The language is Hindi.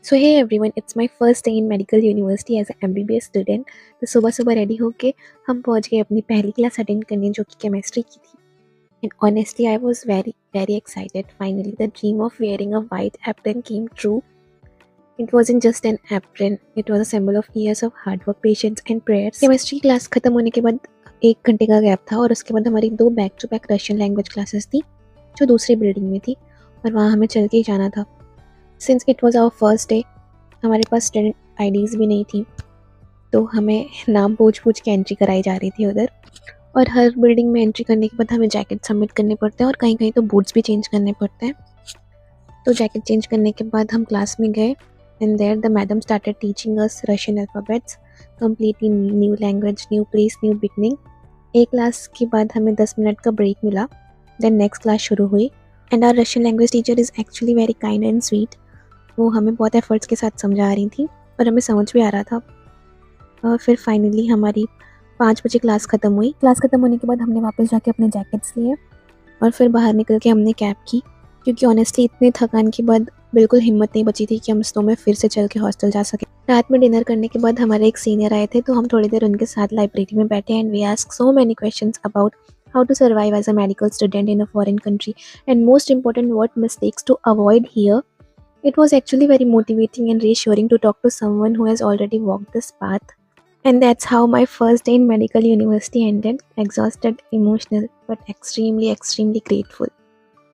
So hey everyone, it's my first day in medical university as MBBS student. तो सुबह सुबह रेडी होके हम पहुंच गए अपनी पहली क्लास अटेंड करने, जो कि केमिस्ट्री की थी। And honestly I was very very excited. Finally the dream of wearing a white apron came true. It wasn't just an apron, it was a symbol of years of hard work, patience and prayers. Chemistry class खत्म होने के बाद 1 घंटे का गैप था और उसके बाद हमारी 2 back to back Russian language classes थी, जो दूसरी बिल्डिंग में थी, और वहाँ हमें चल के ही जाना था। Since it was our first day, हमारे पास स्टूडेंट आईडीज़ भी नहीं थी, तो हमें नाम पूछ के एंट्री कराई जा रही थी उधर। और हर बिल्डिंग में एंट्री करने के बाद हमें जैकेट सबमिट करने पड़ते हैं और कहीं कहीं तो बूट्स भी चेंज करने पड़ते हैं। तो जैकेट चेंज करने के बाद हम क्लास में गए, and there the madam started teaching us Russian alphabets, completely new language, new place, new beginning. एक क्लास के बाद हमें 10 मिनट का ब्रेक मिला, देन नेक्स्ट क्लास शुरू हुई। And our Russian language teacher is actually very kind and sweet. वो हमें बहुत एफर्ट्स के साथ समझा रही थी और हमें समझ भी आ रहा था। और फिर फाइनली हमारी 5 बजे क्लास ख़त्म हुई। क्लास ख़त्म होने के बाद हमने वापस जाके अपने जैकेट्स लिए और फिर बाहर निकल के हमने कैब की, क्योंकि ऑनेस्टली इतने थकान के बाद बिल्कुल हिम्मत नहीं बची थी कि हम स्नो में फिर से चल के हॉस्टल जा सकें। रात में डिनर करने के बाद हमारे एक सीनियर आए थे, तो हम थोड़ी देर उनके साथ लाइब्रेरी में बैठे and we ask so many questions about how to survive as a medical student in a foreign country, and most important, what mistakes to avoid here. It was actually very motivating and reassuring to talk to someone who has already walked this path. And that's how my first day in medical university ended, exhausted, emotional, but extremely, extremely grateful.